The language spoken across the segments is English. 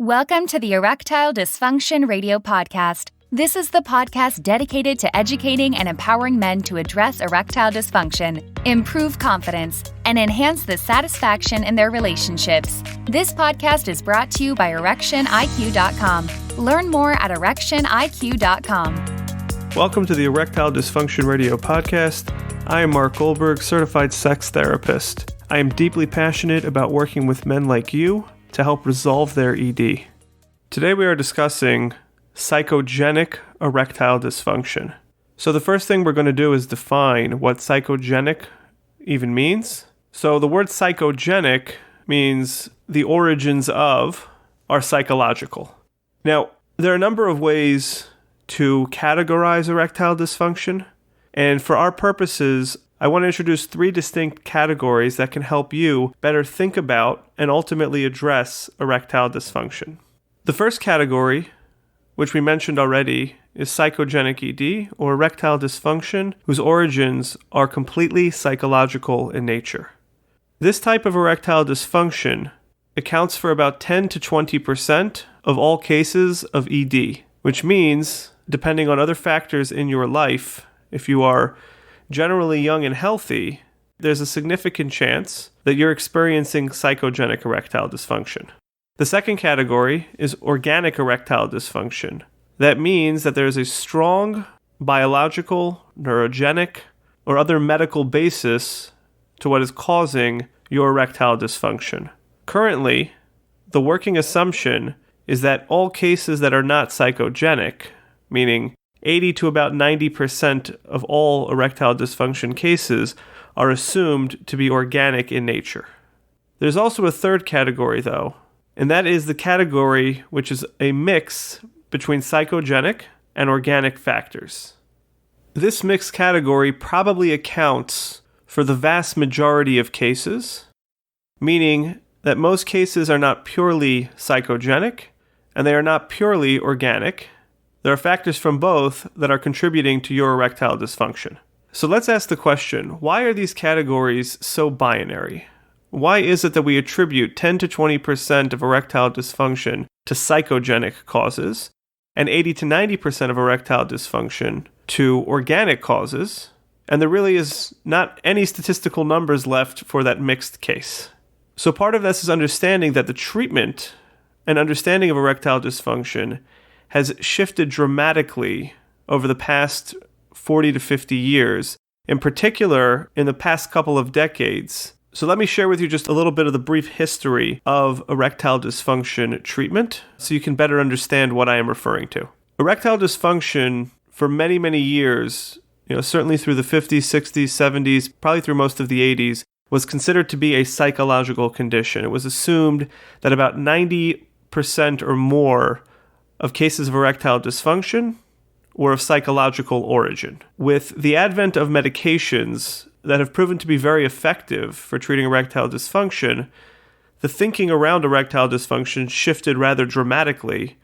Welcome to the Erectile Dysfunction Radio Podcast. This is the podcast dedicated to educating and empowering men to address erectile dysfunction, improve confidence, and enhance the satisfaction in their relationships. This podcast is brought to you by ErectionIQ.com. Learn more at ErectionIQ.com. Welcome to the Erectile Dysfunction Radio Podcast. I am Mark Goldberg, certified sex therapist. I am deeply passionate about working with men like you to help resolve their ED. Today we are discussing psychogenic erectile dysfunction. So the first thing we're going to do is define what psychogenic even means. So the word psychogenic means the origins of are psychological. Now, there are a number of ways to categorize erectile dysfunction, and for our purposes, I want to introduce three distinct categories that can help you better think about and ultimately address erectile dysfunction. The first category, which we mentioned already, is psychogenic ED, or erectile dysfunction, whose origins are completely psychological in nature. This type of erectile dysfunction accounts for about 10 to 20% of all cases of ED, which means, depending on other factors in your life, if you are generally young and healthy, there's a significant chance that you're experiencing psychogenic erectile dysfunction. The second category is organic erectile dysfunction. That means that there is a strong biological, neurogenic, or other medical basis to what is causing your erectile dysfunction. Currently, the working assumption is that all cases that are not psychogenic, meaning 80 to about 90% of all erectile dysfunction cases, are assumed to be organic in nature. There's also a third category, though, and that is the category which is a mix between psychogenic and organic factors. This mixed category probably accounts for the vast majority of cases, meaning that most cases are not purely psychogenic and they are not purely organic. There are factors from both that are contributing to your erectile dysfunction. So let's ask the question, why are these categories so binary? Why is it that we attribute 10 to 20% of erectile dysfunction to psychogenic causes and 80 to 90% of erectile dysfunction to organic causes, and there really is not any statistical numbers left for that mixed case? So part of this is understanding that the treatment and understanding of erectile dysfunction has shifted dramatically over the past 40 to 50 years, in particular in the past couple of decades. So let me share with you just a little bit of the brief history of erectile dysfunction treatment so you can better understand what I am referring to. Erectile dysfunction for many, many years, certainly through the 50s, 60s, 70s, probably through most of the 80s, was considered to be a psychological condition. It was assumed that about 90% or more of cases of erectile dysfunction were of psychological origin. With the advent of medications that have proven to be very effective for treating erectile dysfunction, the thinking around erectile dysfunction shifted rather dramatically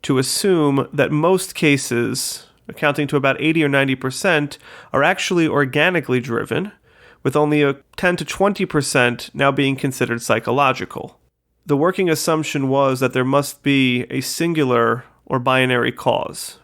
to assume that most cases, accounting to about 80 or 90%, are actually organically driven, with only a 10 to 20% now being considered psychological. The working assumption was that there must be a singular or binary cause,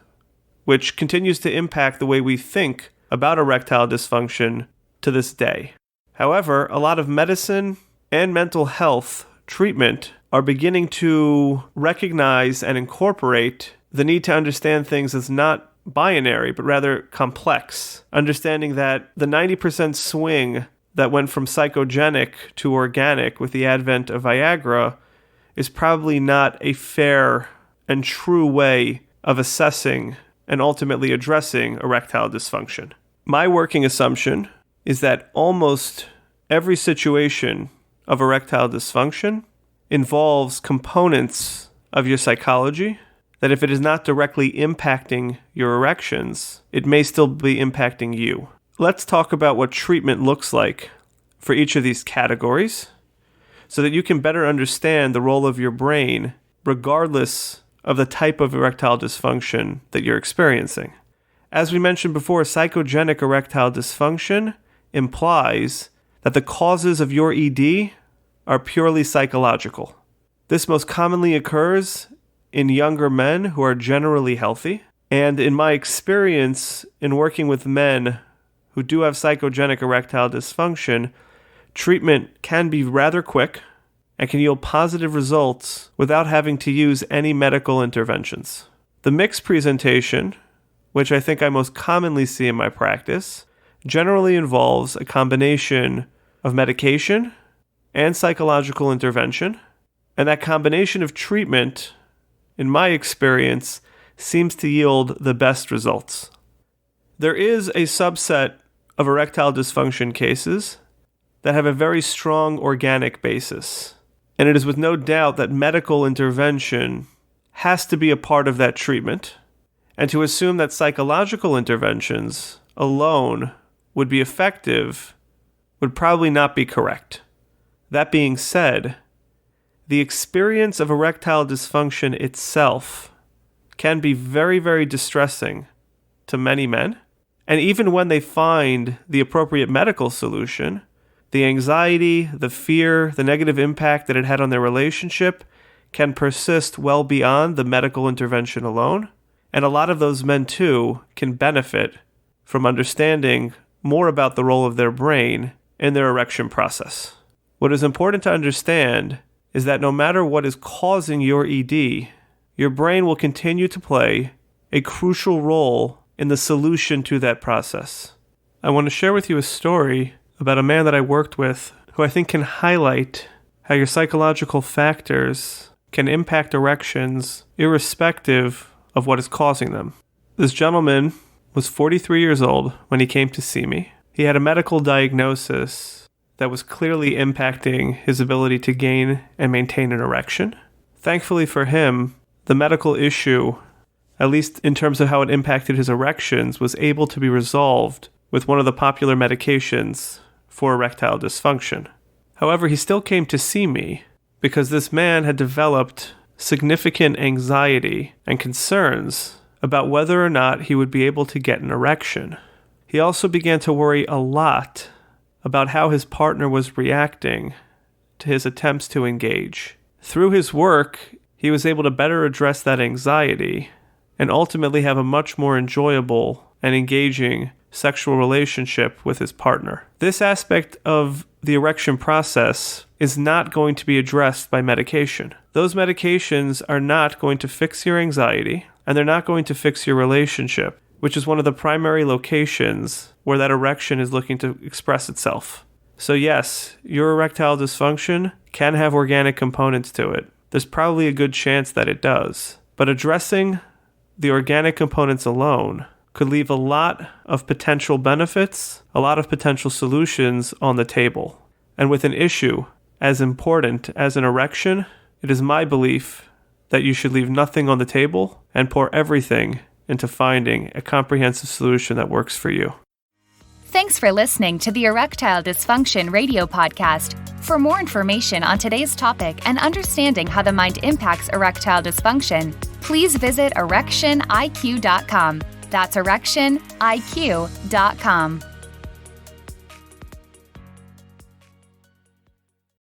which continues to impact the way we think about erectile dysfunction to this day. However, a lot of medicine and mental health treatment are beginning to recognize and incorporate the need to understand things as not binary, but rather complex, understanding that the 90% swing that went from psychogenic to organic with the advent of Viagra is probably not a fair and true way of assessing and ultimately addressing erectile dysfunction. My working assumption is that almost every situation of erectile dysfunction involves components of your psychology that if it is not directly impacting your erections, it may still be impacting you. Let's talk about what treatment looks like for each of these categories so that you can better understand the role of your brain regardless of the type of erectile dysfunction that you're experiencing. As we mentioned before, psychogenic erectile dysfunction implies that the causes of your ED are purely psychological. This most commonly occurs in younger men who are generally healthy. And in my experience in working with men who do have psychogenic erectile dysfunction, treatment can be rather quick and can yield positive results without having to use any medical interventions. The mixed presentation, which I think I most commonly see in my practice, generally involves a combination of medication and psychological intervention, and that combination of treatment, in my experience, seems to yield the best results. There is a subset of erectile dysfunction cases that have a very strong organic basis, and it is with no doubt that medical intervention has to be a part of that treatment, and to assume that psychological interventions alone would be effective would probably not be correct. That being said, the experience of erectile dysfunction itself can be very, very distressing to many men. And even when they find the appropriate medical solution, the anxiety, the fear, the negative impact that it had on their relationship can persist well beyond the medical intervention alone. And a lot of those men, too, can benefit from understanding more about the role of their brain in their erection process. What is important to understand is that no matter what is causing your ED, your brain will continue to play a crucial role in the solution to that process. I want to share with you a story about a man that I worked with who I think can highlight how your psychological factors can impact erections irrespective of what is causing them. This gentleman was 43 years old when he came to see me. He had a medical diagnosis that was clearly impacting his ability to gain and maintain an erection. Thankfully for him, the medical issue, at least in terms of how it impacted his erections, was able to be resolved with one of the popular medications for erectile dysfunction. However, he still came to see me because this man had developed significant anxiety and concerns about whether or not he would be able to get an erection. He also began to worry a lot about how his partner was reacting to his attempts to engage. Through his work, he was able to better address that anxiety and ultimately have a much more enjoyable and engaging sexual relationship with his partner. This aspect of the erection process is not going to be addressed by medication. Those medications are not going to fix your anxiety, and they're not going to fix your relationship, which is one of the primary locations where that erection is looking to express itself. So yes, your erectile dysfunction can have organic components to it. There's probably a good chance that it does. But addressing the organic components alone could leave a lot of potential benefits, a lot of potential solutions on the table. And with an issue as important as an erection, it is my belief that you should leave nothing on the table and pour everything into finding a comprehensive solution that works for you. Thanks for listening to the Erectile Dysfunction Radio Podcast. For more information on today's topic and understanding how the mind impacts erectile dysfunction, please visit erectioniq.com. That's erectioniq.com.